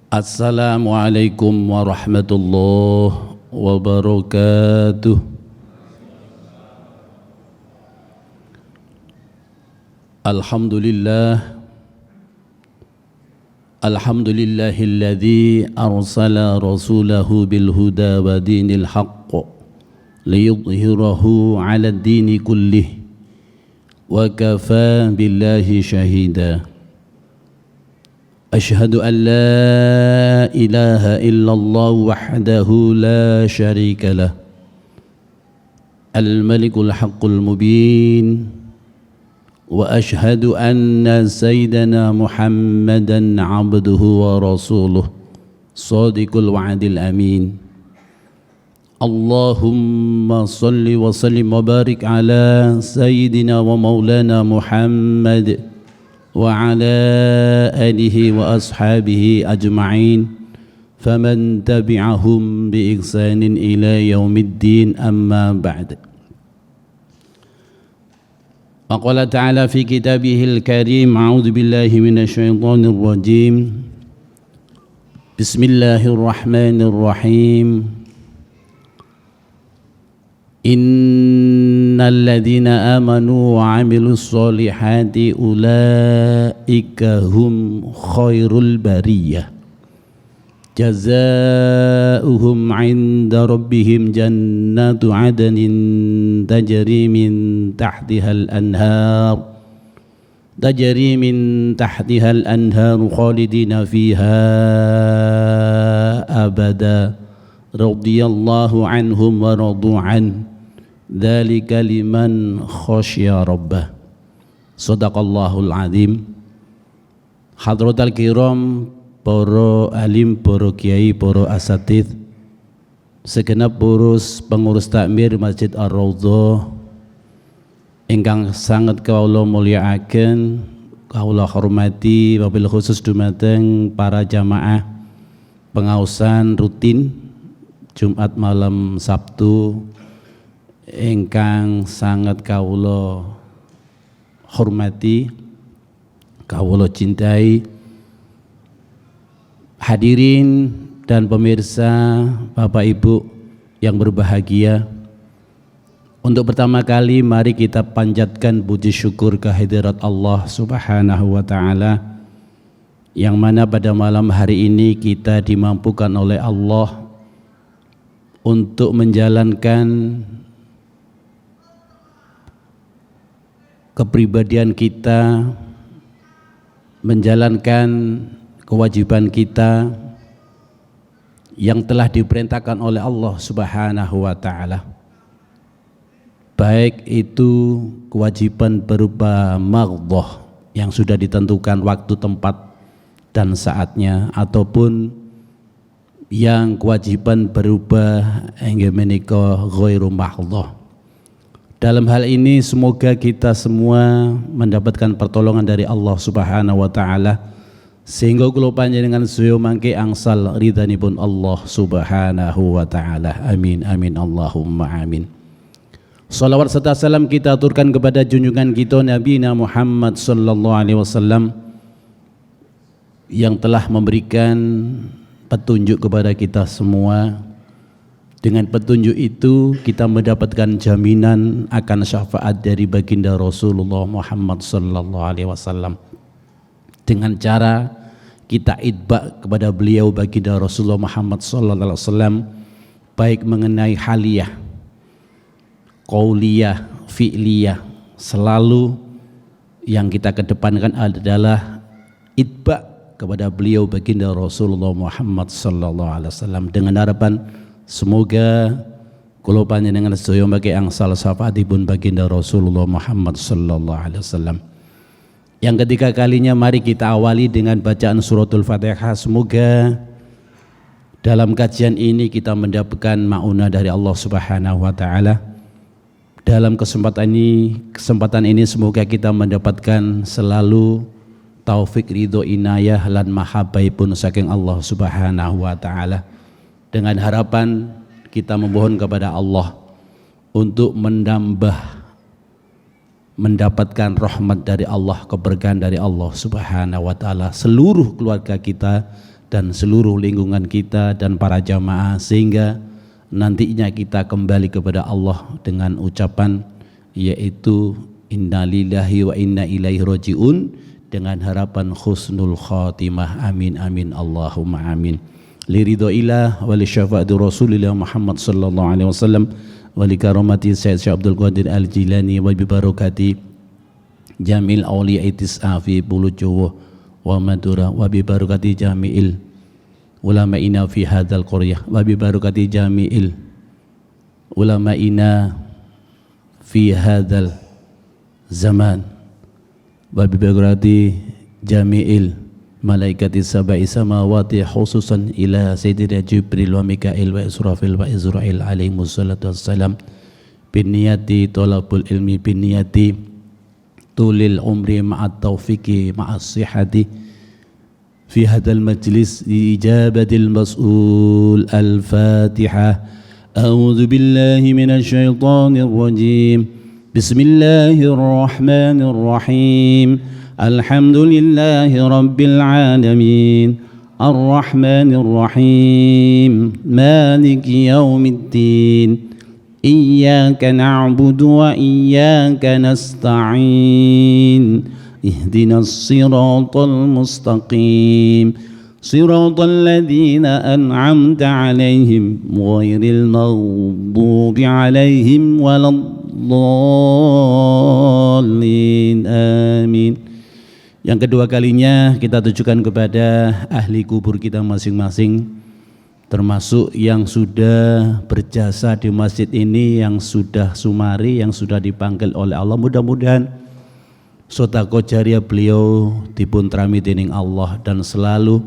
Assalamualaikum warahmatullahi wabarakatuh. Alhamdulillahilladzi arsala rasulahu bilhuda wa dinil haqq liyudhhirahu 'ala ad-dini kullih wa kafaa billahi shahida. Ashhadu an la ilaha illallah wahdahu la syarika lah, al-malikul haqqul mubin, wa ashhadu anna sayyidana Muhammadan abduhu wa rasuluh, sadiqul wa'dil amin. Allahumma salli wa sallim wa barik ala sayyidina wa maulana Muhammad wa ala alihi wa ashabihi ajma'in, faman tabi'ahum bi ihsanin ila yaumiddin, amma ba'd. Wa ta'ala fi kitabihil karim, a'udzu billahi minasy syaithanir rajim. Bismillahirrahmanirrahim. Innal ladzina amanu wa 'amilus solihati ulaika hum khairul bariyah, jazaohum 'inda rabbihim jannatu 'adnin tajri min tahtihal anhar khalidina fiha abada, radhiyallahu anhum wa radu an, dzalika liman khasya rabbah. Shadaqallahul azim. Hadratal kiram, para alim, para kiai, para asatidz, segenap pengurus takmir Masjid Ar-Raudhah ingkang sangat kawula mulyakaken, kawula hormati, wabil khusus dumateng para jamaah pengaosan rutin Jumat malam Sabtu ingkang sangat kawula hormati, kawula cintai, hadirin dan pemirsa, Bapak Ibu yang berbahagia. Untuk pertama kali mari kita panjatkan puji syukur kehadirat Allah Subhanahu wa ta'ala, yang mana pada malam hari ini kita dimampukan oleh Allah untuk menjalankan kepribadian kita, menjalankan kewajiban kita yang telah diperintahkan oleh Allah Subhanahu wa ta'ala, baik itu kewajiban berupa maghdhah yang sudah ditentukan waktu, tempat dan saatnya, ataupun yang kewajiban berupa inggih menika ghairu maghdhah. Dalam hal ini semoga kita semua mendapatkan pertolongan dari Allah Subhanahu wa ta'ala, sehingga kula panjenengan sedaya mangke angsal ridhanipun Allah Subhanahu wa ta'ala. Amin amin Allahumma amin. Salawat serta salam kita aturkan kepada junjungan kita Nabi Muhammad sallallahu alaihi wasallam yang telah memberikan petunjuk kepada kita semua. Dengan petunjuk itu kita mendapatkan jaminan akan syafaat dari baginda Rasulullah Muhammad sallallahu alaihi wasallam, dengan cara kita itba kepada beliau baginda Rasulullah Muhammad sallallahu alaihi wasallam, baik mengenai haliyah, qauliyah, fi'liyah. Selalu yang kita kedepankan adalah itba kepada beliau baginda Rasulullah Muhammad sallallahu alaihi wasallam, dengan harapan semoga kula panjenengan sedaya mangke angsal syafaatipun baginda Rasulullah Muhammad sallallahu alaihi wasallam. Yang ketiga kalinya mari kita awali dengan bacaan suratul Fatihah. Semoga dalam kajian ini kita mendapatkan maunah dari Allah Subhanahu wa ta'ala. Dalam kesempatan ini semoga kita mendapatkan selalu taufik, ridho, inayah lan mahabbaipun saking Allah Subhanahu wa ta'ala, dengan harapan kita memohon kepada Allah untuk mendapatkan rahmat dari Allah, keberkahan dari Allah Subhanahu wa ta'ala, seluruh keluarga kita dan seluruh lingkungan kita dan para jamaah, sehingga nantinya kita kembali kepada Allah dengan ucapan yaitu innalillahi wa inna ilaihi rajiun, dengan harapan husnul khatimah. Amin amin Allahumma amin. Liridhoillah wa li syafaati Rasulillah Muhammad sallallahu alaihi wasallam wa li karamati Sayyid Syekh Abdul Qadir Al-Jilani wa bi barakati jamil awliya tis'a fi Pulau Jawa wa Madura wa bi barakati jami'il ulama'ina fi hadzal qaryah wa bi barakati jami'il ulama'ina fi hadzal zaman wa bi barakati jami'il malaikati sab'i samawati khususan ila sayyidina Jibril wa Mikail wa Israfil wa Izrail alaihimus salatu wassalam bin niyati talabul ilmi bin niyati tulil umri ma'at taufiqi ma'as sihhati fi hadzal majlis li ijabatil mas'ul. Al-Fatihah. A'udzu billahi minasy syaithanir rajim. Bismillahirrahmanirrahim. Alhamdulillahi rabbil alamin. Ar-Rahmanir-Rahim. Maliki yaumiddin. Iyyaka na'budu wa iyyaka nasta'in. Ihdinas siratal mustaqim. Siratal ladzina an'amta 'alaihim ghairil maghdubi 'alaihim waladdallin. Amin. Yang kedua kalinya kita tujukan kepada ahli kubur kita masing-masing, termasuk yang sudah berjasa di masjid ini, yang sudah sumari, yang sudah dipanggil oleh Allah. Mudah-mudahan sedekah jariah beliau dipuntrami dening Allah dan selalu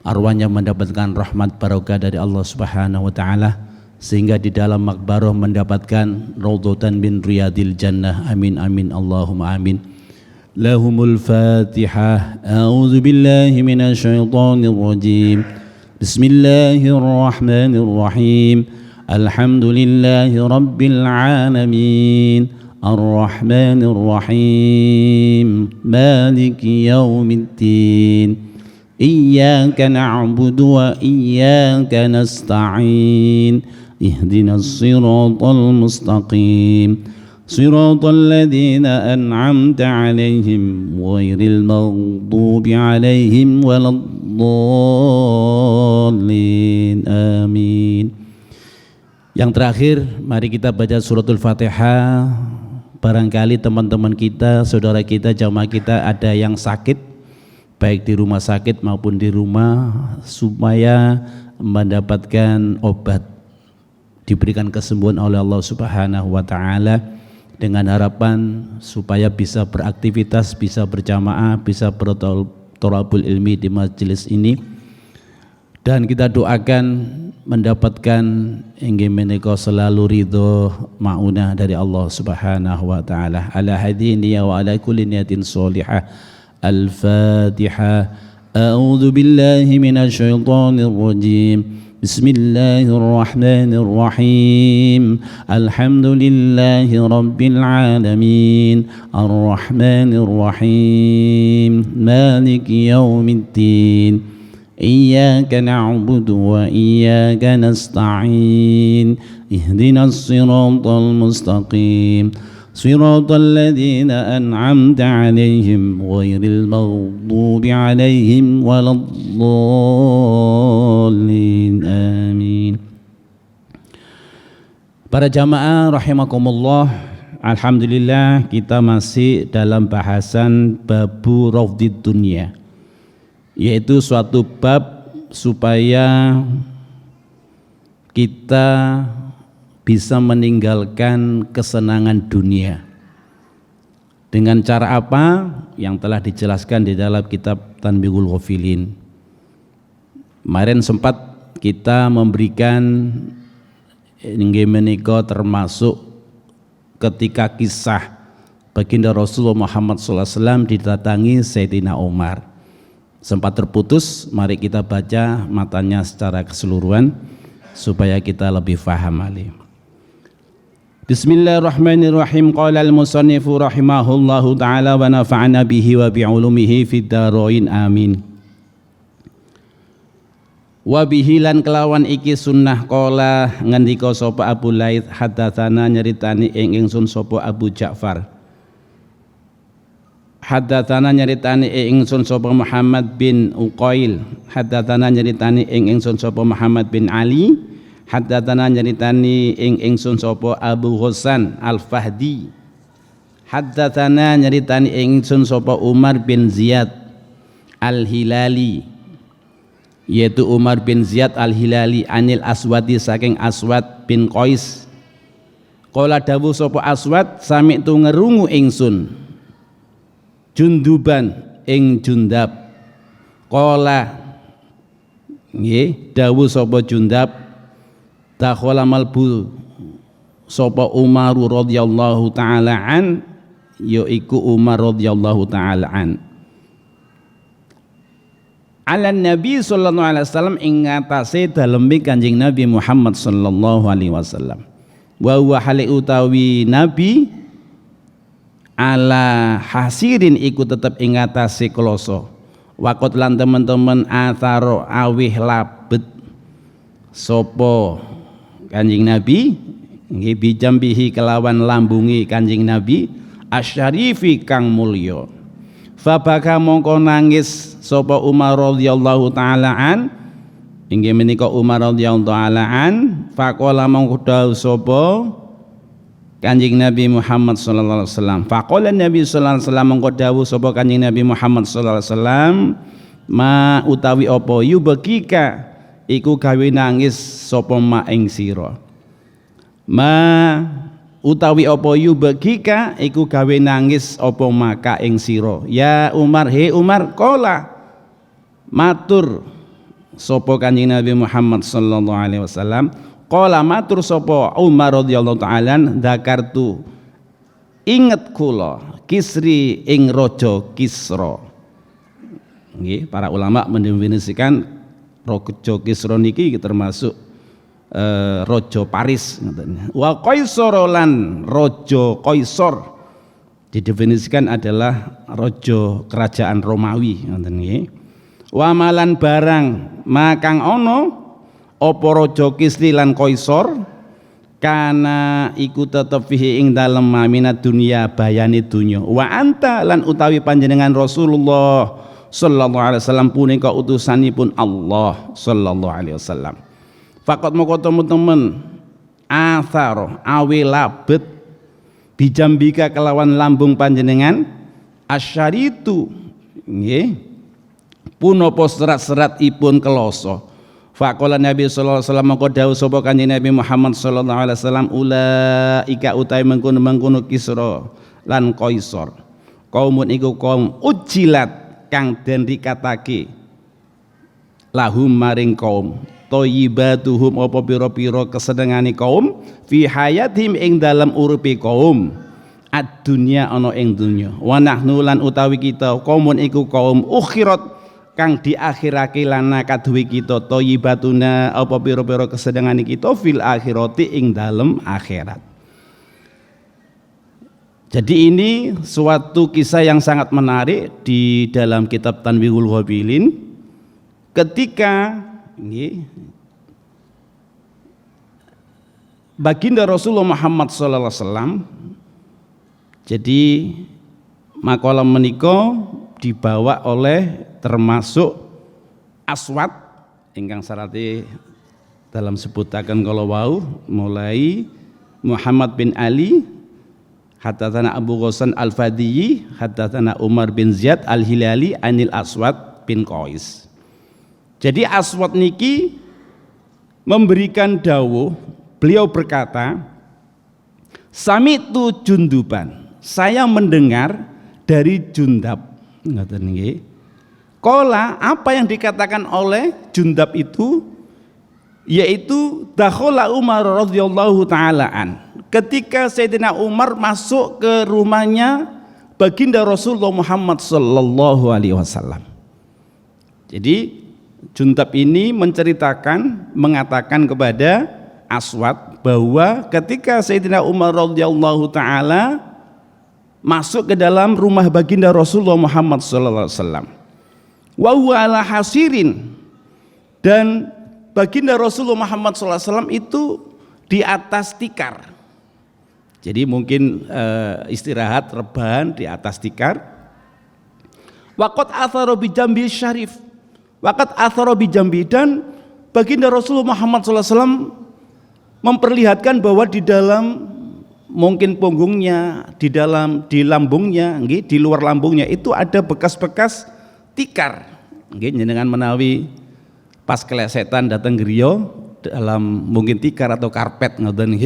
arwahnya mendapatkan rahmat barokah dari Allah Subhanahu wa taala, sehingga di dalam makbarah mendapatkan raudhatan min riyadil jannah. Amin amin Allahumma amin. Lahumul Fatihah. A'udzu billahi minasy syaithanir rajim. Bismillahirrahmanirrahim. Alhamdulillahi rabbil alamin. Ar-Rahmanir-Rahim. Maliki yaumiddin. Iyyaka na'budu wa iyyaka nasta'in. Ihdinas siratal mustaqim. Siratal ladzina an'amta 'alaihim ghairil maghdubi 'alaihim waladdallin. Amin. Yang terakhir, mari kita baca suratul Fatihah. Barangkali teman-teman kita, saudara kita, jamaah kita ada yang sakit, baik di rumah sakit maupun di rumah, supaya mendapatkan obat, diberikan kesembuhan oleh Allah Subhanahu wa taala, dengan harapan supaya bisa beraktivitas, bisa berjamaah, bisa bertolabul ilmi di majelis ini. Dan kita doakan mendapatkan inggih menika selalu ridho maunah dari Allah Subhanahu wa taala. Ala hadiniya wa ala kulli niyatin sholihah. Al-Fatihah. A'udzu billahi minasy syaithanir rajim. Bismillahirrahmanirrahim. Alhamdulillahi rabbil alamin. Ar-Rahmanir-Rahim. Maliki yaumiddin. Iyyaka na'budu wa iyyaka nasta'in. Ihdinas siratal mustaqim. Siratal ladzina an'amta 'alaihim ghairil maghdubi 'alaihim waladdallin. Amin. Para jamaah rahimakumullah, alhamdulillah kita masih dalam bahasan babu raudhid dunya, yaitu suatu bab supaya kita bisa meninggalkan kesenangan dunia. Dengan cara apa? Yang telah dijelaskan di dalam kitab Tanbihul Ghafilin. Kemarin sempat kita memberikan inggih menika termasuk ketika kisah baginda Rasulullah Muhammad SAW didatangi Sayyidina Umar. Sempat terputus, mari kita baca matanya secara keseluruhan supaya kita lebih faham lagi. Bismillahirrahmanirrahim. Qala al-musannifu rahimahullahu ta'ala wa nafa'ana bihi wa bi'ulumihi fid dharain. Amin. Wa bihi lan kelawan iki sunnah qala ngendika sapa Abu Laits hadatsana nyeritani ing ingsun sapa Abu Ja'far. Hadatsana nyeritani ing ingsun sapa Muhammad bin Uqail. Hadatsana nyeritani ing ingsun sapa Muhammad bin Ali. Hadatsana nyeritani ing ingsun sapa Abu Ghassan Al-Fahdi. Hadatsana nyeritani ing ingsun sapa Umar bin Ziyad Al-Hilali, yaitu Umar bin Ziyad Al-Hilali anil Aswadi saking Aswad bin Qais. Qala dawuh sapa Aswad sami'tu ngerungu ingsun Junduban ing Jundab. Qala nggih dawuh sapa Jundab dakhala malbu sapa Umar radhiyallahu taala an, yaiku Umar radhiyallahu taala an ala Nabi sallallahu alaihi wasallam ing ngatasé daleme Kanjeng Nabi Muhammad sallallahu alaihi wasallam. Wa huwa hale utawi Nabi ala hasirin iku tetep ing ngatasé kloso. Waqat lan teman-teman atharo awih labet sapa Kanjeng Nabi nggih bijambihi kelawan lambungi Kanjeng Nabi asyarifi kang mulya. Fabaka mongko nangis sapa Umar radhiyallahu taala an, inggih menika Umar radhiyallahu taala an, faqala mongko dawuh sapa Kanjeng Nabi Muhammad sallallahu alaihi wasallam. Faqala Nabi sallallahu alaihi wasallam mongko dawuh sapa Kanjeng Nabi Muhammad sallallahu alaihi wasallam, ma utawi apa yubekika iku gawe nangis sapa ma ing sira. Ma utawi apa yubekika iku gawe nangis apa maka ing sira. Ya Umar, he Umar, qala matur sapa Kanjeng Nabi Muhammad sallallahu alaihi wasallam, qala matur sapa Umar radhiyallahu ta'ala dzakartu inget kula Kisri ing raja Kisra. Nggih, para ulama mendefinisikan raja Kisra niki termasuk raja Paris. Wa Qaisar lan raja Qaisar didefinisikan adalah raja kerajaan Romawi, ngoten nggih. Wa malan barang makang ana apa raja Kisri lan Qaisar kana iku tetep fihi ing dalem minat dunya bayane dunya. Wa anta lan utawi panjenengan Rasulullah sallallahu alaihi wasallam punika utusanipun Allah sallallahu alaihi wasallam. Fakat moko temen-temen athar awi labet bijambika kelawan lambung panjenengan asyaritu nggih punapa serat-serat ipun keloso. Faqala Nabi sallallahu alaihi wasallam moko dawuh sapa Kanjeng Nabi Muhammad sallallahu alaihi wasallam ulaika utai mengkono-mengkono Kisra lan Qaisar kaumun iku kaum ujilat kang den dikatake lahum maring kaum thayyibatuhum apa pira-pira kesenengane kaum fi hayatihim ing dalam uripe kaum ad-dunya ana ing dunya. Wa nahnu lan utawi kita kaumun iku kaum ukhirat kang diakhirake lana kaduwe kita thayyibatuna apa pira-pira kesenengane kita fil akhirati ing dalam akhirat. Jadi ini suatu kisah yang sangat menarik di dalam kitab Tanbihul Ghabilin ketika baginda Rasulullah Muhammad sallallahu alaihi wasallam, jadi makalah menika dibawa oleh termasuk Aswad ingkang sarate dalam sebutaken kala wau mulai Muhammad bin Ali, hadatsana Abu Ghassan Al-Fadhi, hadatsana Umar bin Ziyad Al-Hilali anil Aswad bin Qais. Jadi Aswad niki memberikan dawuh, beliau berkata, sami'tu Junduban, saya mendengar dari Jundab. Ngoten nggih. Qala, apa yang dikatakan oleh Jundab itu yaitu dakhala Umar radhiyallahu taala an. Ketika Sayyidina Umar masuk ke rumahnya baginda Rasulullah Muhammad sallallahu alaihi wasallam. Jadi Jundab ini menceritakan, mengatakan kepada Aswad bahwa ketika Sayyidina Umar radhiyallahu taala masuk ke dalam rumah baginda Rasulullah Muhammad sallallahu alaihi wasallam, wa huwa ala hasirin, dan baginda Rasulullah Muhammad SAW itu di atas tikar. Jadi mungkin istirahat rebahan di atas tikar. Waqat athara bi jambi syarif. Waqat athara bi jambi, dan baginda Rasulullah Muhammad SAW memperlihatkan bahwa di dalam mungkin punggungnya, di lambungnya, di luar lambungnya itu ada bekas-bekas tikar. Dengan menawi pas kelesetan datang griya dalam mungkin tikar atau karpet ngoten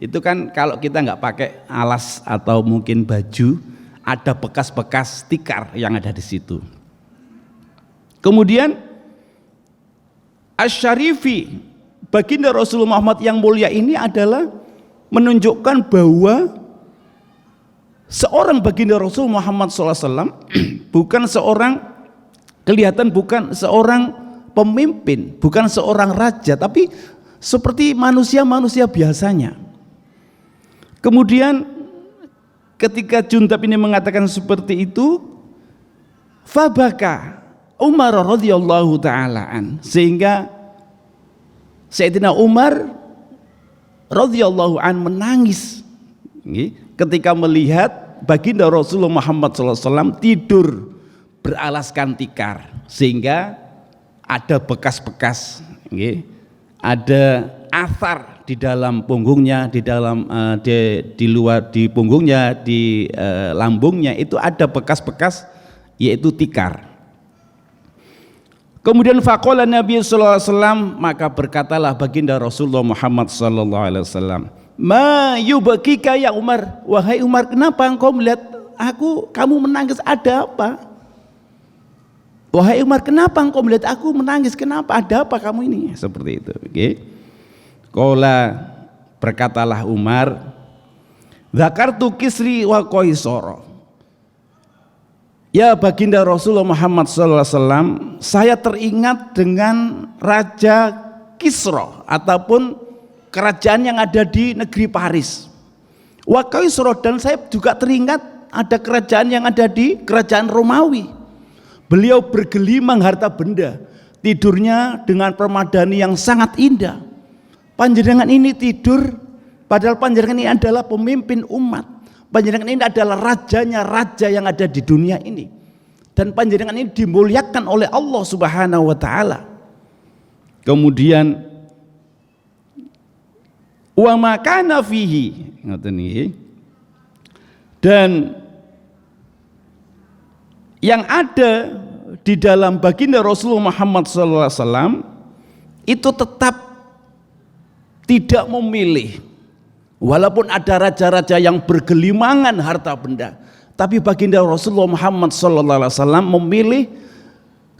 itu kan kalau kita nggak pakai alas atau mungkin baju, ada bekas-bekas tikar yang ada di situ. Kemudian Asy-Syarifi, baginda Rasulullah Muhammad yang mulia ini adalah menunjukkan bahwa seorang baginda Rasul Muhammad SAW bukan seorang, kelihatan bukan seorang pemimpin, bukan seorang raja, tapi seperti manusia-manusia biasanya. Kemudian ketika Juntab ini mengatakan seperti itu, fabaka Umar radhiyallahu taala an, sehingga Sayyidina Umar radhiyallahu an menangis ketika melihat baginda Rasulullah Muhammad SAW tidur beralaskan tikar, sehingga ada bekas-bekas, ada athar di dalam punggungnya, di dalam di luar, di punggungnya, di lambungnya itu ada bekas-bekas yaitu tikar. Kemudian faqala Nabi sallallahu alaihi wasallam, maka berkatalah baginda Rasulullah Muhammad sallallahu alaihi wasallam, ma yubakika ya Umar, wahai Umar, kenapa engkau melihat kamu menangis, ada apa? Wahai Umar, kenapa engkau melihat aku menangis, kenapa, ada apa kamu ini? Seperti itu. Qala, berkatalah Umar, zakartu Kisri wa Qaisara. Ya baginda Rasulullah Muhammad SAW, saya teringat dengan Raja Kisra ataupun kerajaan yang ada di negeri Paris. Wa Qaisara, dan saya juga teringat ada kerajaan yang ada di kerajaan Romawi. Beliau bergelimang harta benda, tidurnya dengan permadani yang sangat indah. Panjenengan ini tidur, padahal panjenengan ini adalah pemimpin umat. Panjenengan ini adalah rajanya raja yang ada di dunia ini, dan panjenengan ini dimuliakan oleh Allah Subhanahu wa taala. Kemudian wa makana fihi, dan yang ada di dalam baginda Rasulullah Muhammad SAW itu tetap tidak memilih. Walaupun ada raja-raja yang bergelimangan harta benda, tapi baginda Rasulullah Muhammad SAW memilih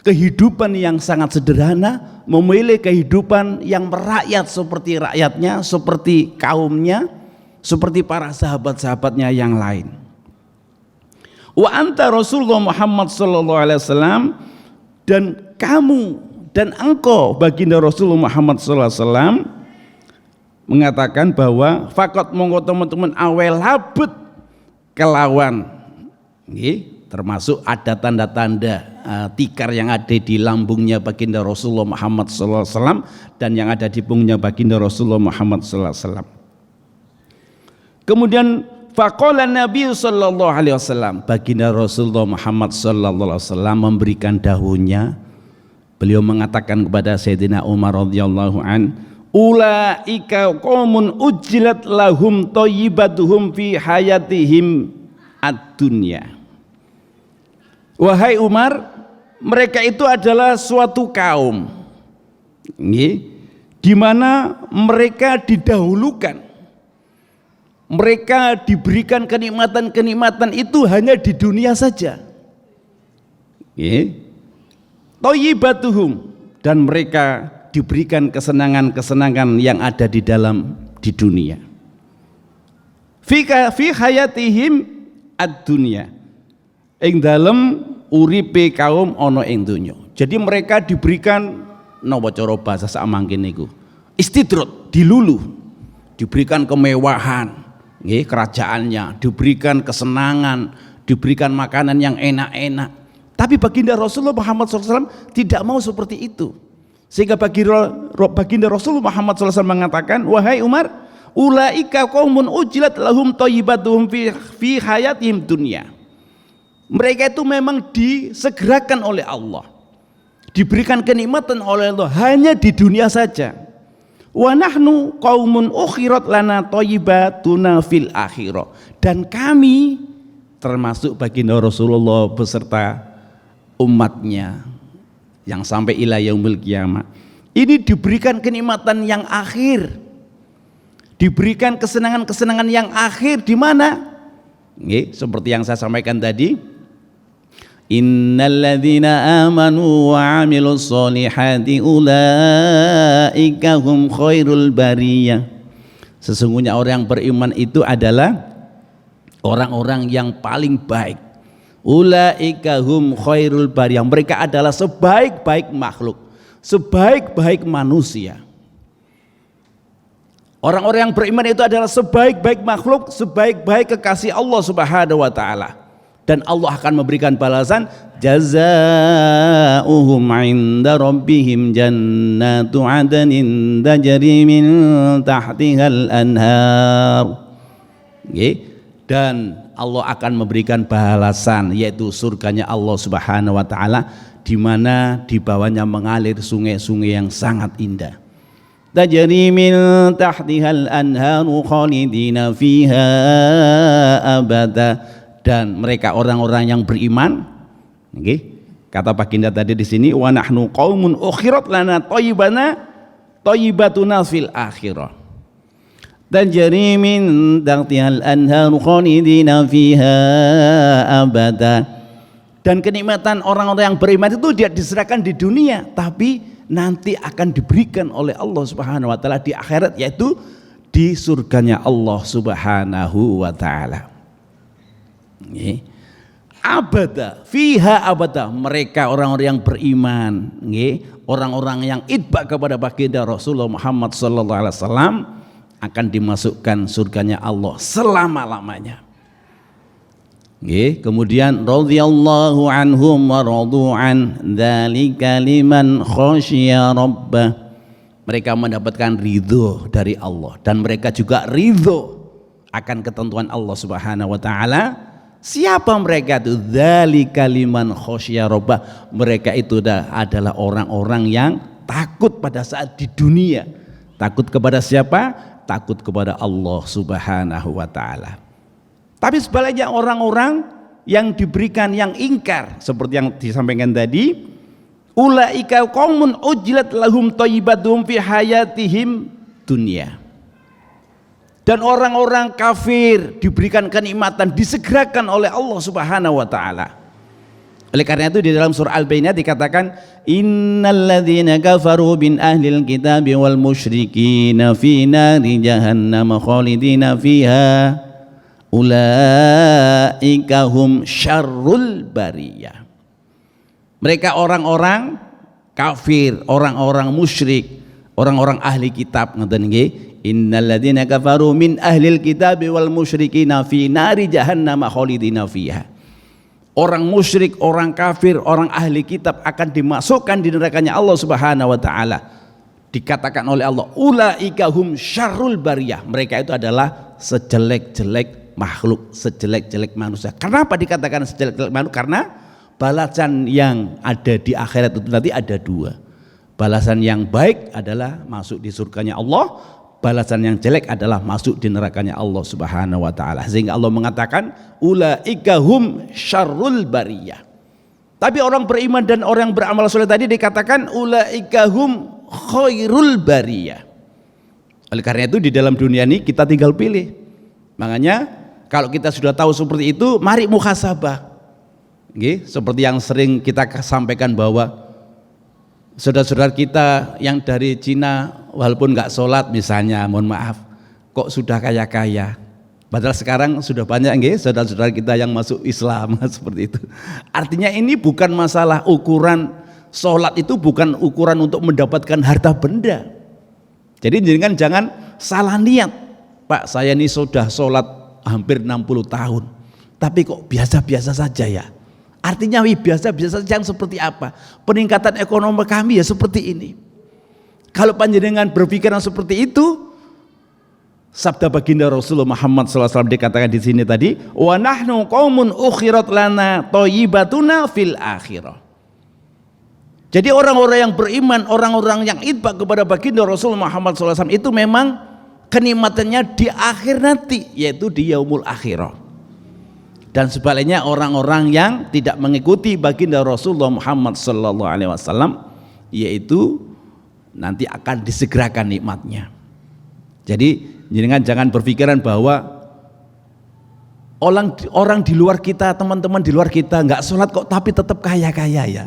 kehidupan yang sangat sederhana, memilih kehidupan yang merakyat seperti rakyatnya, seperti kaumnya, seperti para sahabat-sahabatnya yang lain. Wa anta Rasulullah Muhammad SAW, dan kamu dan engkau baginda Rasulullah Muhammad SAW mengatakan bahwa fakot monggo teman-teman awel habet kelawan, termasuk ada tanda-tanda tikar yang ada di lambungnya baginda Rasulullah Muhammad SAW dan yang ada di punggungnya baginda Rasulullah Muhammad SAW. Kemudian faqala Nabi sallallahu alaihi wasallam, baginda Rasulullah Muhammad sallallahu alaihi wasallam memberikan dahulunya, beliau mengatakan kepada Sayyidina Umar radhiyallahu an, ulaika qaumun ujjilat lahum thayyibatuhum fi hayatihim ad-dunya. Wahai Umar, mereka itu adalah suatu kaum di mana mereka didahulukan, mereka diberikan kenikmatan-kenikmatan itu hanya di dunia saja. Thayyibatuhum, dan mereka diberikan kesenangan-kesenangan yang ada di dunia. Fi hayatihim ad-dunya, ing dalem uripe kaum ana ing donya. Jadi mereka diberikan napa cara bahasa sak mangkene niku, istidrot, dilulu, diberikan kemewahan, kerajaannya, diberikan kesenangan, diberikan makanan yang enak-enak. Tapi baginda Rasulullah Muhammad SAW tidak mau seperti itu. Sehingga baginda Rasulullah Muhammad SAW mengatakan, wahai Umar, ulaika qaumun ujilat lahum thayyibatuhum fi hayatihim dunya. Mereka itu memang disegerakan oleh Allah, diberikan kenikmatan oleh Allah hanya di dunia saja. Wa nahnu qaumun ukhirat lana thayyibatuna fil akhirah. Dan kami termasuk baginda Rasulullah beserta umatnya yang sampai ila yaumil qiyamah ini diberikan kenikmatan yang akhir, diberikan kesenangan-kesenangan yang akhir di mana? Seperti yang saya sampaikan tadi, innalladzina amanu wa amilus solihati ulaika hum khairul bariyah. Sesungguhnya orang yang beriman itu adalah orang-orang yang paling baik. Ulaika hum khairul bariyah. Mereka adalah sebaik-baik makhluk, sebaik-baik manusia. Orang-orang yang beriman itu adalah sebaik-baik makhluk, sebaik-baik kekasih Allah Subhanahu wa taala. Dan Allah akan memberikan balasan, jazaa'uhum 'inda rabbihim jannatu 'adnin tajri min tahtihal anhar. Dan Allah akan memberikan balasan, yaitu surganya Allah Subhanahu wa taala, di mana di bawahnya mengalir sungai-sungai yang sangat indah. Tajri min tahtihal anharu khalidina fiha abada. Dan mereka orang-orang yang beriman, kata baginda tadi di sini, wa nahnu qaumun ukhirat lana thayyibatuna fil akhirah. Tajri min tahtihal anharu khalidina fiha abada. Dan kenikmatan orang-orang yang beriman itu tidak diserahkan di dunia, tapi nanti akan diberikan oleh Allah Subhanahu wa taala di akhirat, yaitu di surganya Allah Subhanahu wa taala. Abada fiha abada. Mereka orang-orang yang beriman, orang-orang yang itba kepada baginda Rasulullah Muhammad sallallahu alaihi wasallam akan dimasukkan surganya Allah selama-lamanya. Kemudian radhiyallahu anhum wa radu an dzalika liman khasyiya rabbah. Mereka mendapatkan ridho dari Allah dan mereka juga ridho akan ketentuan Allah Subhanahu wa taala. Siapa mereka itu? Dzalika liman khasyiya rabbah. Mereka itu adalah orang-orang yang takut pada saat di dunia. Takut kepada siapa? Takut kepada Allah Subhanahu wa taala. Tapi sebaliknya orang-orang yang diberikan yang ingkar seperti yang disampaikan tadi, ulaika qaumun ujilat lahum thayyibatuhum fi hayatihim dunya. Dan orang-orang kafir diberikan kenikmatan, disegerakan oleh Allah Subhanahu wa taala. Oleh karena itu di dalam surah Al-Bayyinah dikatakan, innalladzina kafaru min ahlil kitabi wal musyrikina fi nari jahannam khalidina fiha ulaika hum syarrul bariyah. Mereka orang-orang kafir, orang-orang musyrik, orang-orang ahli kitab, ngoten nggih. Innalladzina kafaru min ahlil kitabi wal musyrikina fi nari jahannam khalidina fiha. Orang musyrik, orang kafir, orang ahli kitab akan dimasukkan di nerakanya Allah Subhanahu wa taala. Dikatakan oleh Allah, ulaika hum syarrul bariyah. Mereka itu adalah sejelek-jelek makhluk, sejelek-jelek manusia. Kenapa dikatakan sejelek-jelek makhluk? Karena balasan yang ada di akhirat itu nanti ada dua. Balasan yang baik adalah masuk di surganya Allah, balasan yang jelek adalah masuk di nerakanya Allah Subhanahu wa taala. Sehingga Allah mengatakan ulaika hum syarrul bariyah. Tapi orang beriman dan orang beramal soleh tadi dikatakan ulaika hum khairul bariyah. Oleh karena itu di dalam dunia ini kita tinggal pilih. Makanya kalau kita sudah tahu seperti itu, mari muhasabah. Seperti yang sering kita sampaikan bahwa saudara-saudara kita yang dari Cina walaupun nggak sholat misalnya, mohon maaf, kok sudah kaya-kaya. Padahal sekarang sudah banyak saudara-saudara kita yang masuk Islam seperti itu. Artinya ini bukan masalah ukuran sholat, itu bukan ukuran untuk mendapatkan harta benda. Jadi jangan salah niat. Pak, saya ini sudah sholat hampir 60 tahun, tapi kok biasa-biasa saja ya. Artinya biasa-biasa saja yang seperti apa? Peningkatan ekonomi kami ya seperti ini. Kalau panjenengan berpikiran seperti itu, sabda baginda Rasulullah Muhammad SAW dikatakan di sini tadi, wa nahnu qaumun ukhirat lana thayyibatuna fil akhirah. Jadi orang-orang yang beriman, orang-orang yang itba kepada baginda Rasulullah Muhammad SAW itu memang kenikmatannya di akhir nanti, yaitu di yaumul akhirah. Dan sebaliknya orang-orang yang tidak mengikuti baginda Rasulullah Muhammad SAW, yaitu nanti akan disegerakan nikmatnya. Jadi jangan berpikiran bahwa orang di luar kita, teman-teman di luar kita nggak sholat kok tapi tetap kaya-kaya ya.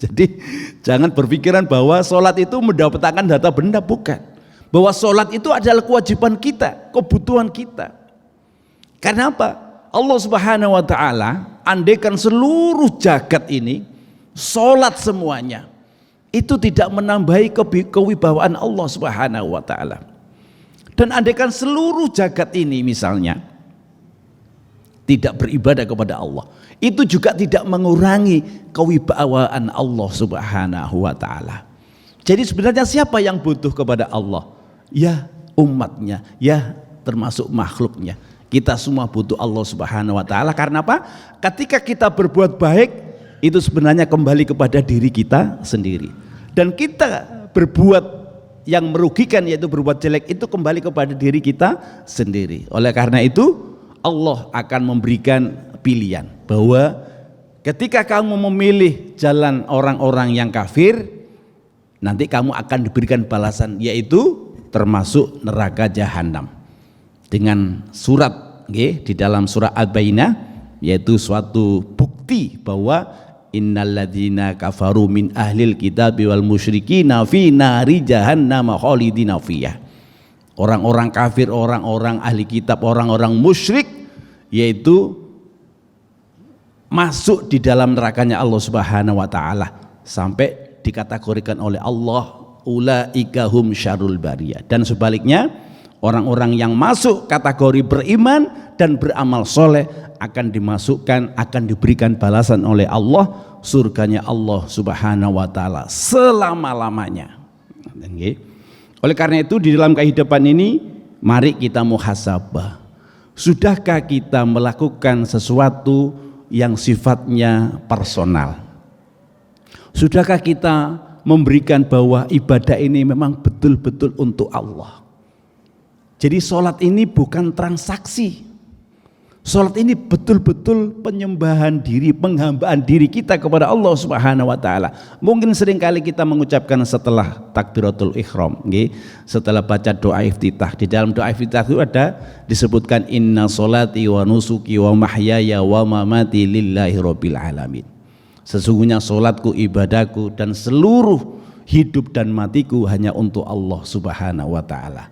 Jadi jangan berpikiran bahwa sholat itu mendapatkan harta benda, bukan. Bahwa sholat itu adalah kewajiban kita, kebutuhan kita. Karena apa? Allah Subhanahu wa Ta'ala andaikan seluruh jagat ini sholat semuanya, itu tidak menambahi kewibawaan Allah Subhanahu wa Ta'ala. Dan andaikan seluruh jagat ini misalnya tidak beribadah kepada Allah, itu juga tidak mengurangi kewibawaan Allah Subhanahu wa Ta'ala. Jadi sebenarnya siapa yang butuh kepada Allah? Ya umatnya, ya termasuk makhluknya. Kita semua butuh Allah Subhanahu wa Ta'ala. Karena apa? Ketika kita berbuat baik, itu sebenarnya kembali kepada diri kita sendiri. Dan kita berbuat yang merugikan, yaitu berbuat jelek, itu kembali kepada diri kita sendiri. Oleh karena itu Allah akan memberikan pilihan bahwa ketika kamu memilih jalan orang-orang yang kafir, nanti kamu akan diberikan balasan, yaitu termasuk neraka jahanam. Dengan surat di dalam surah Al-Bayyinah, yaitu suatu bukti bahwa innalladzina kafaru min ahlil kitabi wal musyrikina fi nari jahannam khalidina fiyah. Orang-orang kafir, orang-orang ahli kitab, orang-orang musyrik, yaitu masuk di dalam nerakanya Allah Subhanahu wa Ta'ala, sampai dikategorikan oleh Allah ulaika hum syarrul bariyah. Dan sebaliknya, orang-orang yang masuk kategori beriman dan beramal soleh akan dimasukkan, akan diberikan balasan oleh Allah, surganya Allah Subhanahu wa Ta'ala selama-lamanya. Oleh karena itu di dalam kehidupan ini mari kita muhasabah. Sudahkah kita melakukan sesuatu yang sifatnya personal? Sudahkah kita memberikan bahwa ibadah ini memang betul-betul untuk Allah? Jadi sholat ini bukan transaksi. Sholat ini betul-betul penyembahan diri, penghambaan diri kita kepada Allah Subhanahu wa Ta'ala. Mungkin seringkali kita mengucapkan setelah takbiratul ihram, setelah baca doa iftitah. Di dalam doa iftitah itu ada disebutkan inna sholati wa nusuki wa mahyaya wa mamati lillahi rabbil alamin. Sesungguhnya sholatku, ibadahku, dan seluruh hidup dan matiku hanya untuk Allah Subhanahu wa Ta'ala.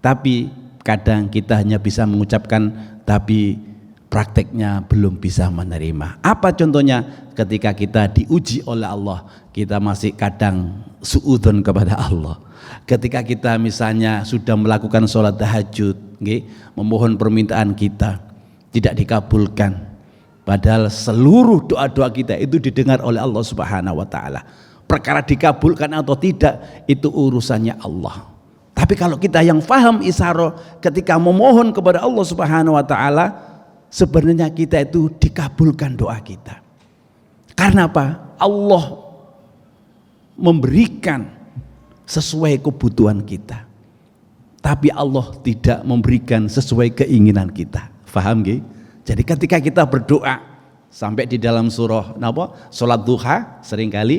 Tapi kadang kita hanya bisa mengucapkan, tapi prakteknya belum bisa menerima. Apa contohnya? Ketika kita diuji oleh Allah, kita masih kadang suudzon kepada Allah. Ketika kita misalnya sudah melakukan sholat tahajud, memohon permintaan kita tidak dikabulkan, padahal seluruh doa-doa kita itu didengar oleh Allah Subhanahu wa Ta'ala. Perkara dikabulkan atau tidak itu urusannya Allah. Tapi kalau kita yang faham isyarah, ketika memohon kepada Allah Subhanahu wa Ta'ala, sebenarnya kita itu dikabulkan doa kita. Karena apa? Allah memberikan sesuai kebutuhan kita, tapi Allah tidak memberikan sesuai keinginan kita. Faham gak? Jadi ketika kita berdoa sampai di dalam surah sholat duha, seringkali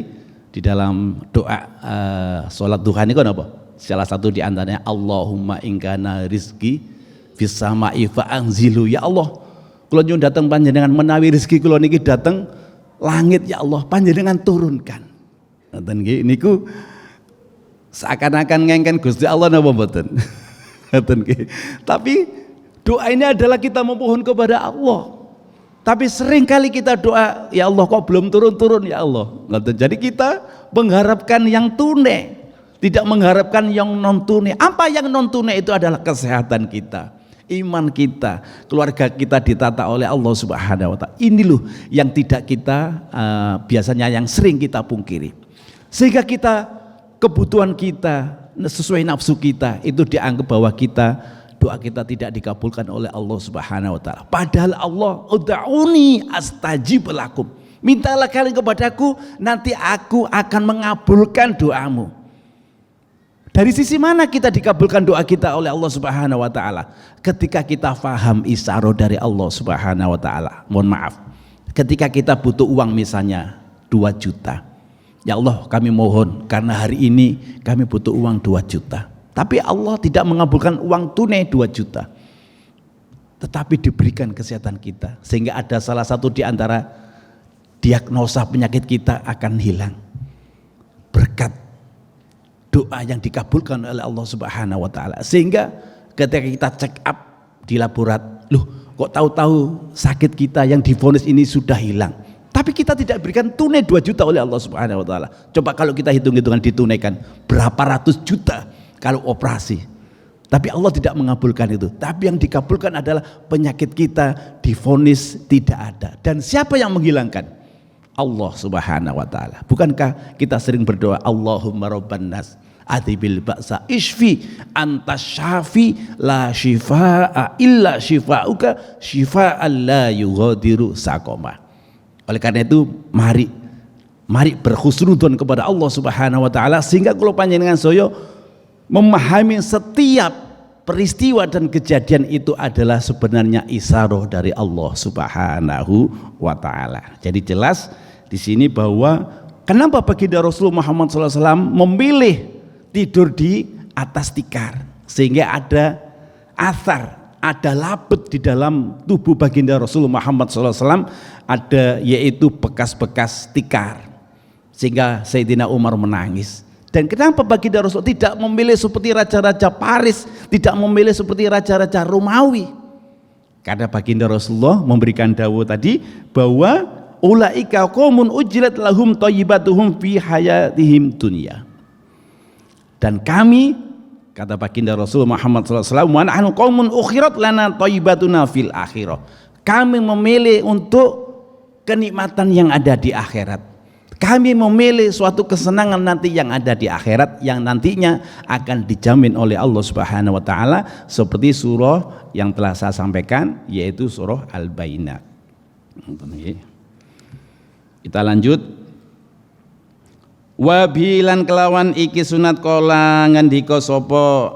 di dalam doa sholat duha ini kan apa? Salah satu di antaranya Allahumma ingkana rizki fis sama'i fa anzilu. Ya Allah, kula nyuwun dateng panjenengan menawi rezeki kula niki dateng langit, ya Allah panjenengan turunkan. Ngoten nggih niku seakan-akan ngengken Gusti Allah napa mboten? Ngoten nggih. Tapi doa ini adalah kita memohon kepada Allah. Tapi sering kali kita doa, ya Allah kok belum turun-turun ya Allah. Ngoten. Jadi kita mengharapkan yang tunai, tidak mengharapkan yang non tunai. Apa yang non tunai itu adalah kesehatan kita, iman kita, keluarga kita ditata oleh Allah Subhanahu wa Ta'ala. Ini loh yang tidak kita biasanya yang sering kita pungkiri. Sehingga kita kebutuhan kita, sesuai nafsu kita, itu dianggap bahwa doa kita tidak dikabulkan oleh Allah Subhanahu wa taala. Padahal Allah, ud'uni astajib lakum. Mintalah kalian kepadaku, nanti aku akan mengabulkan doamu. Dari sisi mana kita dikabulkan doa kita oleh Allah Subhanahu wa taala? Ketika kita faham isyarah dari Allah Subhanahu wa taala. Mohon maaf. Ketika kita butuh uang misalnya 2 juta. Ya Allah, kami mohon karena hari ini kami butuh uang 2 juta. Tapi Allah tidak mengabulkan uang tunai 2 juta. Tetapi diberikan kesehatan kita sehingga ada salah satu di antara diagnosa penyakit kita akan hilang. Berkat doa yang dikabulkan oleh Allah Subhanahu wa taala. Sehingga ketika kita check up di laborat, loh kok tahu-tahu sakit kita yang divonis ini sudah hilang. Tapi kita tidak berikan tunai 2 juta oleh Allah Subhanahu wa taala. Coba kalau kita hitung-hitungan ditunaikan berapa ratus juta kalau operasi. Tapi Allah tidak mengabulkan itu. Tapi yang dikabulkan adalah penyakit kita divonis tidak ada. Dan siapa yang menghilangkan? Allah Subhanahu wa taala. Bukankah kita sering berdoa, Allahumma rabban nas adhibil ba'sa ishfi antas syafi la shifaa illa shifauka shifaan la yughadiru saqama. Oleh karena itu mari berkhusnudon kepada Allah Subhanahu wa taala sehingga kula panjenengan saya memahami setiap peristiwa dan kejadian itu adalah sebenarnya isyarah dari Allah Subhanahu wa taala. Jadi jelas di sini bahwa kenapa baginda Rasulullah Muhammad SAW memilih tidur di atas tikar, sehingga ada athar, ada labet di dalam tubuh baginda Rasulullah Muhammad SAW, ada yaitu bekas-bekas tikar, sehingga Sayyidina Umar menangis. Dan kenapa baginda Rasul tidak memilih seperti raja-raja Paris, tidak memilih seperti raja-raja Romawi? Karena baginda Rasulullah memberikan dawuh tadi bahwa ulaika qaumun ujlat lahum thayyibatuhum fi hayatihim dunya. Dan kami, kata baginda Rasul Muhammad SAW, wa nahnu qaumun ukhirat lana thayyibatuna fil akhirah. Kami memilih untuk kenikmatan yang ada di akhirat. Kami memilih suatu kesenangan nanti yang ada di akhirat yang nantinya akan dijamin oleh Allah Subhanahu wa taala seperti surah yang telah saya sampaikan yaitu surah Al-Bayyinah. Kita lanjut. Wa bilan kelawan iki sunat kala ngendika sapa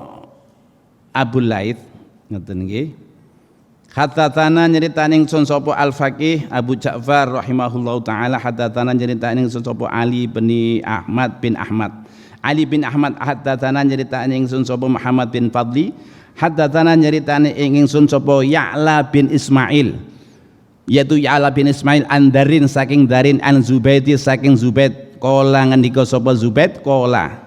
Abu Laits ngoten nggih. Haddatsana nyritani ingsun sapa Al-Faqih Abu Ja'far rahimahullahu taala haddatsana nyritani ingsun sapa Ali bin Ahmad bin Ahmad. Ali bin Ahmad haddatsana nyritani ingsun sapa Muhammad bin Fadli haddatsana nyritani ingsun sapa Ya'la bin Ismail. Yaitu Ya'la bin Ismail an Darin saking Darin an Zubaidi saking Zubaid kala ngendika sapa Zubaid kala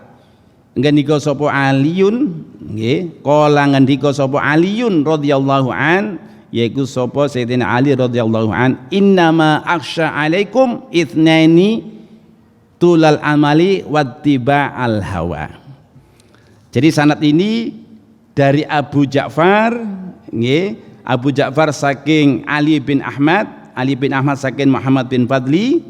ngendika sapa Aliun nggih kala ngendika sapa Aliun radhiyallahu an yaiku sapa Sayyidina Ali radhiyallahu an innama akhsha alaikum itsnaini tulal amali wattiba'al hawa. Jadi sanad ini dari Abu Ja'far nggih, Abu Ja'far saking Ali bin Ahmad saking Muhammad bin Fadli,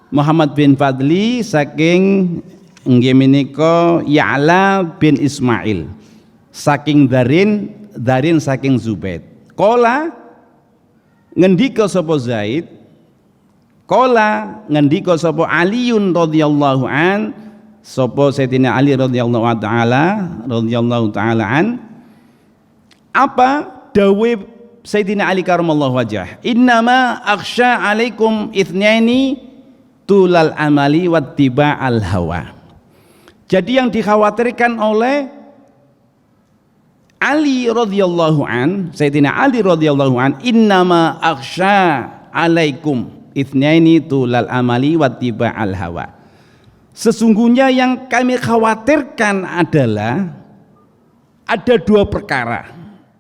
Muhammad bin Fadli saking nggih menika Ya'la bin Ismail saking Darin saking Zubaid. Qala ngendika sapa Zaid, qala ngendika sapa Aliun radhiyallahu an, sapa Sayyidina Ali radhiyallahu taala an, apa dawuh Sayyidina Ali karamallahu wajah, innama akhsha alaikum itsnaini tulal amali wattiba'al hawa. Jadi yang dikhawatirkan oleh Ali radhiyallahu an, Sayyidina Ali radhiyallahu an, innama akhsha alaikum itsnaini tulal amali wattiba'al hawa. Sesungguhnya yang kami khawatirkan adalah ada 2 perkara,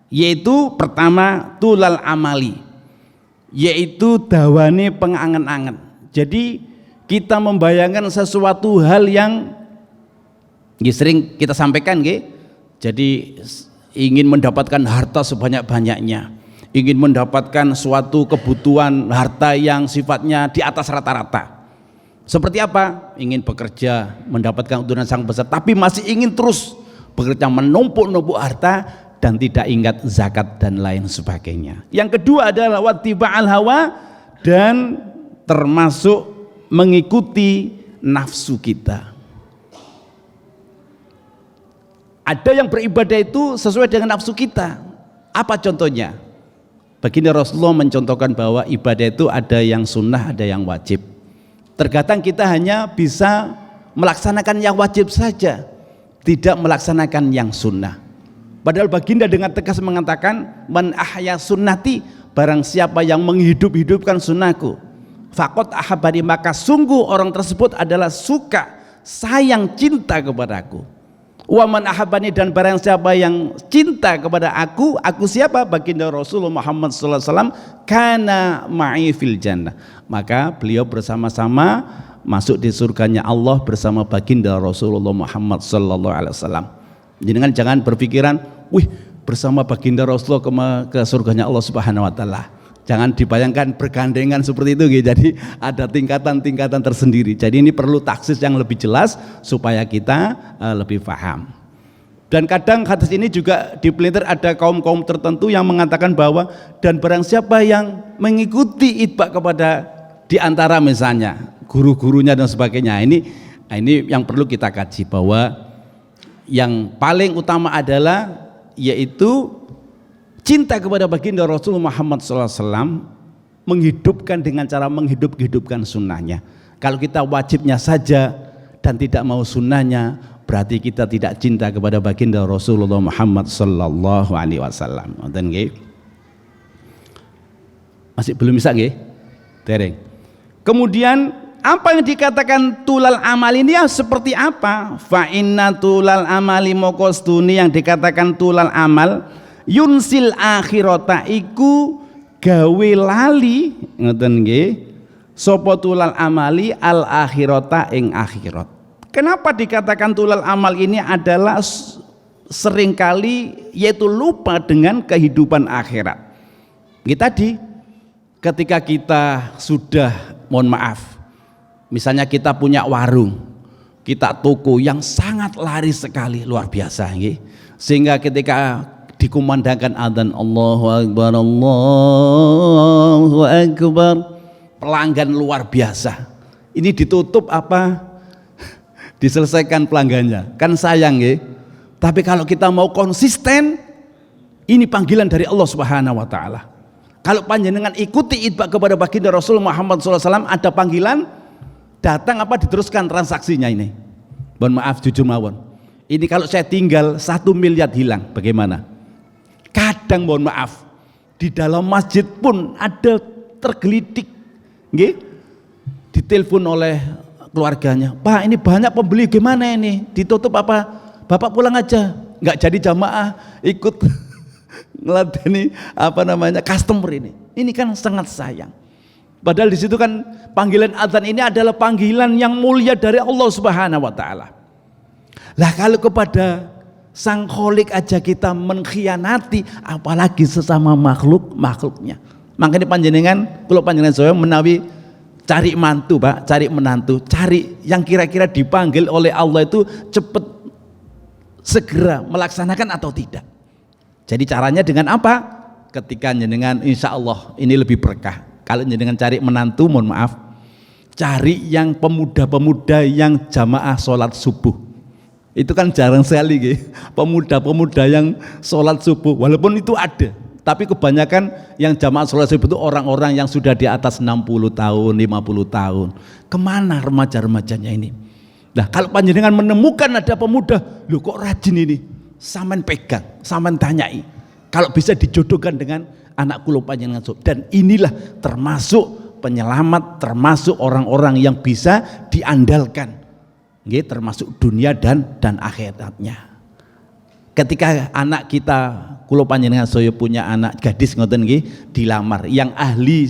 yaitu pertama tulal amali, yaitu dawane pengangen-angen. Jadi kita membayangkan sesuatu hal yang sering kita sampaikan nggih. Jadi ingin mendapatkan harta sebanyak-banyaknya, ingin mendapatkan suatu kebutuhan harta yang sifatnya di atas rata-rata. Seperti apa? Ingin bekerja, mendapatkan keuntungan sang besar, tapi masih ingin terus bekerja, menumpuk-numpuk harta dan tidak ingat zakat dan lain sebagainya. Yang kedua adalah wattiba'al hawa, dan termasuk mengikuti nafsu kita. Ada yang beribadah itu sesuai dengan nafsu kita. Apa contohnya? Baginda Rasulullah mencontohkan bahwa ibadah itu ada yang sunnah, ada yang wajib. Terkadang kita hanya bisa melaksanakan yang wajib saja, tidak melaksanakan yang sunnah. Padahal baginda dengan tegas mengatakan, man ahya sunnati, barang siapa yang menghidup-hidupkan sunnahku, faqad ahabani, maka sungguh orang tersebut adalah suka, sayang, cinta kepadaku. Wa man ahabani, dan barang siapa yang cinta kepada aku siapa? Baginda Rasulullah Muhammad sallallahu alaihi wasallam, kana ma'i fil jannah, maka beliau bersama-sama masuk di surganya Allah bersama baginda Rasulullah Muhammad sallallahu alaihi wasallam. Jangan berpikiran, wih, bersama baginda Rasulullah ke surganya Allah Subhanahu wa taala. Jangan dibayangkan bergandengan seperti itu gitu. Jadi ada tingkatan-tingkatan tersendiri. Jadi ini perlu taksis yang lebih jelas supaya kita lebih paham. Dan kadang hadis ini juga dipelintir, ada kaum-kaum tertentu yang mengatakan bahwa dan barang siapa yang mengikuti itba kepada di antara misalnya guru-gurunya dan sebagainya. Ini yang perlu kita kaji, bahwa yang paling utama adalah yaitu cinta kepada baginda Rasulullah Muhammad SAW, menghidupkan dengan cara menghidupkan sunnahnya. Kalau kita wajibnya saja dan tidak mau sunnahnya, berarti kita tidak cinta kepada baginda Rasulullah Muhammad Sallallahu Alaihi Wasallam. Masih belum bisa nggih? Dereng. Kemudian apa yang dikatakan tulal amal ini ya seperti apa? Fa inna tulal amali mokostuni, yang dikatakan tulal amal yunsil akhirata, iku gawe lali, ngoten nggih, sapa tulal amali al akhirata ing akhirat. Kenapa dikatakan tulal amal ini adalah seringkali yaitu lupa dengan kehidupan akhirat. Tadi ketika kita sudah, mohon maaf, misalnya kita punya warung, kita toko yang sangat laris sekali, luar biasa, sehingga ketika dikumandangkan adzan Allahu Akbar, Allahu Akbar, pelanggan luar biasa. Ini ditutup apa? Diselesaikan pelanggannya, kan sayang Tapi kalau kita mau konsisten, ini panggilan dari Allah Subhanahu Wa Taala. Kalau panjenengan ikuti itba kepada baginda Rasul Muhammad SAW, ada panggilan, datang apa diteruskan transaksinya ini. Mohon maaf jujur mawon, ini kalau saya tinggal 1 miliar hilang bagaimana? Kadang mohon maaf di dalam masjid pun ada tergelitik, ditelepon oleh keluarganya, Pak ini banyak pembeli, gimana ini, ditutup apa? Bapak pulang aja, nggak jadi jamaah ikut ngeladeni customer ini. Ini kan sangat sayang. Padahal di situ kan panggilan adzan ini adalah panggilan yang mulia dari Allah Subhanahu Wa Taala. Lah kalau kepada Sang Kholik aja kita mengkhianati, apalagi sesama makhluknya. Makanya panjenengan, kalau panjenengan saya menawi cari mantu, Pak, cari menantu, cari yang kira-kira dipanggil oleh Allah itu cepat segera melaksanakan atau tidak. Jadi caranya dengan apa? Ketika jenengan insya Allah ini lebih berkah. Kalau jenengan cari menantu, mohon maaf, cari yang pemuda-pemuda yang jamaah sholat subuh. Itu kan jarang sekali pemuda-pemuda yang sholat subuh, walaupun itu ada, tapi kebanyakan yang jamaah sholat subuh itu orang-orang yang sudah di atas 60 tahun, 50 tahun. Kemana remaja-remajanya ini? Nah kalau panjenengan menemukan ada pemuda, loh kok rajin ini, sampean pegang, sampean tanyai, kalau bisa dijodohkan dengan anak kula panjenengan. Dan inilah termasuk penyelamat, termasuk orang-orang yang bisa diandalkan, termasuk dunia dan akhiratnya. Ketika anak kita, kula panjenengan saya punya anak gadis ngoten nggih, dilamar yang ahli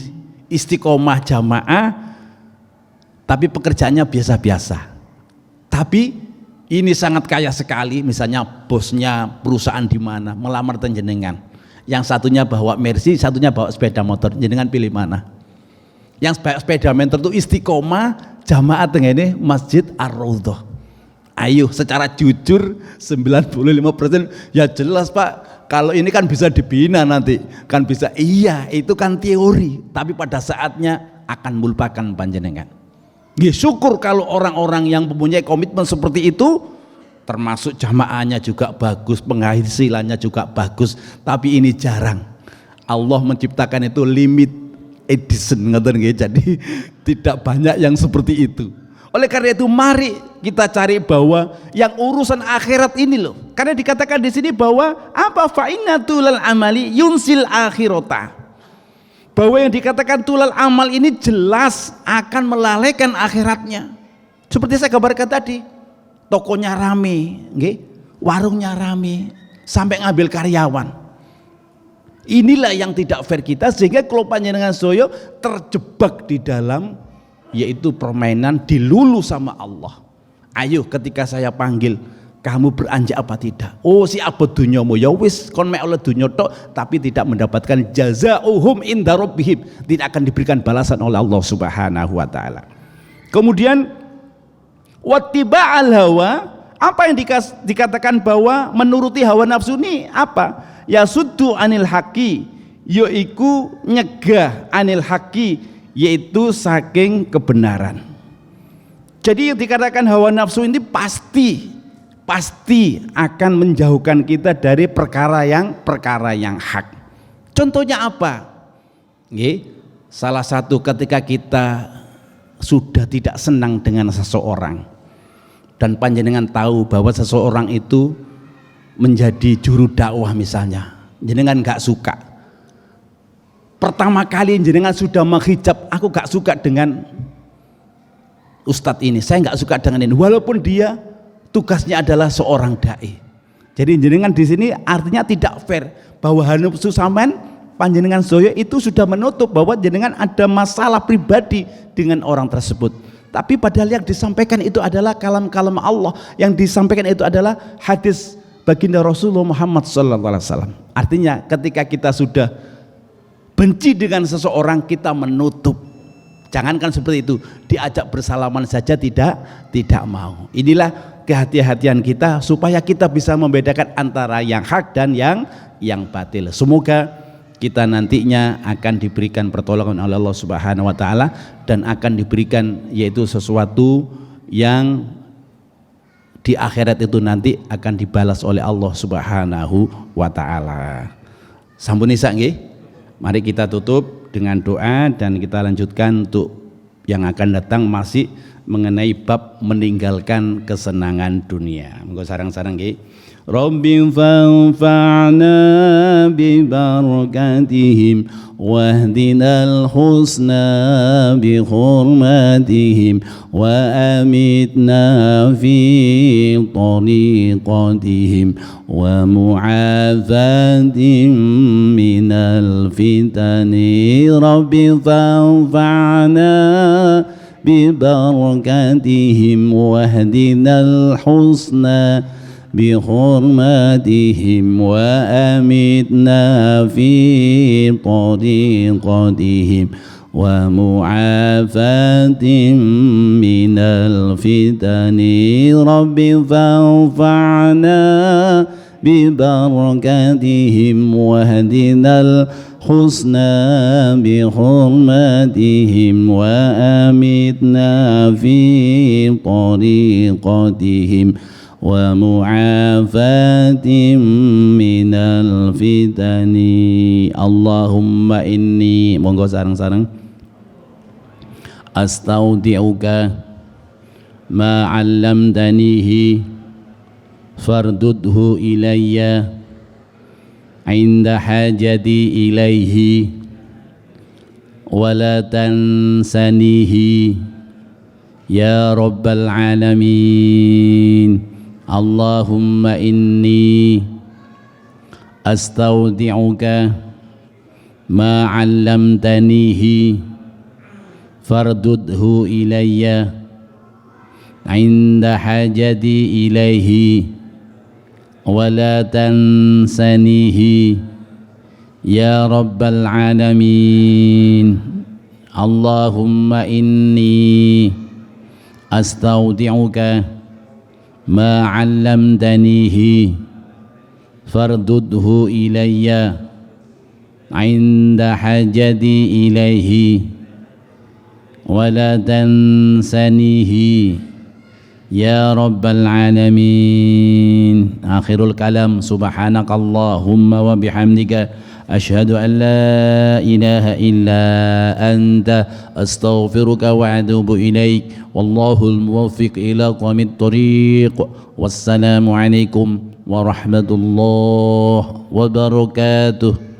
istiqomah jamaah, tapi pekerjaannya biasa-biasa. Tapi ini sangat kaya sekali, misalnya bosnya perusahaan di mana melamar jenengan. Yang satunya bawa Mercy, satunya bawa sepeda motor, jenengan pilih mana? Yang sepeda motor itu istiqomah jamaah tengene Masjid Ar-Raudhah. Ayo secara jujur 95% ya jelas Pak, kalau ini kan bisa dibina nanti, kan bisa, iya itu kan teori, tapi pada saatnya akan melupakan panjenengan. Ya syukur kalau orang-orang yang mempunyai komitmen seperti itu, termasuk jamaahnya juga bagus, penghasilannya juga bagus, tapi ini jarang. Allah menciptakan itu limit edition, jadi tidak banyak yang seperti itu. Oleh karena itu mari kita cari bahwa yang urusan akhirat ini loh. Karena dikatakan di sini bahwa apa, fa inna tulal amali yunsil akhirata. Bahwa yang dikatakan tulal amal ini jelas akan melalaikan akhiratnya. Seperti saya gambarkan tadi, tokonya rame, warungnya rame, sampai ngambil karyawan. Inilah yang tidak fair kita, sehingga kalau panjenengan soyo terjebak di dalam yaitu permainan, dilulu sama Allah. Ayo ketika saya panggil, kamu beranjak apa tidak? Oh si abad dunyamu, ya wis kon mek oleh dunya tok, tapi tidak mendapatkan jazaohum inda rabbihim, tidak akan diberikan balasan oleh Allah Subhanahu wa taala. Kemudian wattiba'al hawa, apa yang dikatakan bahwa menuruti hawa nafsu ini apa? Ya suddu anil haqi, yaiku nyegah anil haqi, yaitu saking kebenaran. Jadi yang dikatakan hawa nafsu ini pasti akan menjauhkan kita dari perkara yang hak. Contohnya apa? Salah satu ketika kita sudah tidak senang dengan seseorang dan panjenengan tahu bahwa seseorang itu menjadi juru dakwah misalnya, jenengan gak suka. Pertama kali jenengan sudah menghijab, aku gak suka dengan ustadz ini, saya gak suka dengan ini, walaupun dia tugasnya adalah seorang dai. Jadi jenengan di sini artinya tidak fair, bahwa nafsu sampean panjenengan soyo itu sudah menutup bahwa jenengan ada masalah pribadi dengan orang tersebut. Tapi padahal yang disampaikan itu adalah kalam-kalam Allah, yang disampaikan itu adalah hadis baginda Rasulullah Muhammad SAW. Artinya ketika kita sudah benci dengan seseorang, kita menutup. Jangankan seperti itu, diajak bersalaman saja tidak mau. Inilah kehati-hatian kita supaya kita bisa membedakan antara yang hak dan yang batil. Semoga kita nantinya akan diberikan pertolongan oleh Allah Subhanahu wa taala dan akan diberikan yaitu sesuatu yang di akhirat itu nanti akan dibalas oleh Allah Subhanahu wa taala. Sampun isa nggih? Mari kita tutup dengan doa dan kita lanjutkan untuk yang akan datang masih mengenai bab meninggalkan kesenangan dunia. Monggo sarang-sarang nggih. Rabbi fanfa'na bi barakatihim wahdinal husna bi hurmatihim wa amitna fi tariqatihim wa mu'afatim minal fitani. Rabbi fanfa'na bi barakatihim wahdinal husna بحرماتهم وأمتنا في طريقتهم ومعافاة من الفتن. رب فانفعنا ببركاتهم واهدنا الحسنى بحرماتهم وأمتنا في طريقتهم ومعافاة من الفتن. Allahumma inni, monggo sareng-sareng, astaudi'uka ma 'allamtanihi fardudhu ilayya 'inda hajati ilayhi wa la tansanihi ya rabbal alamin. Allahumma inni astaudi'uka ma 'allamtanihi fardudhu ilayya 'inda hajati ilayhi wa la tansanihi ya rabbal alamin. Allahumma inni astaudi'uka ma 'allamtanihi fardudhu ilayya 'inda hajati ilaihi wa la tansanihi ya rabbal alamin. Akhirul kalam, subhanakallahumma wa bihamdika asyhadu an la ilaha illa anta astaghfiruka wa atubu ilaik. Wallahul muwaffiq ila aqwamit thoriq. Wassalamu alaikum warahmatullahi wabarakatuh.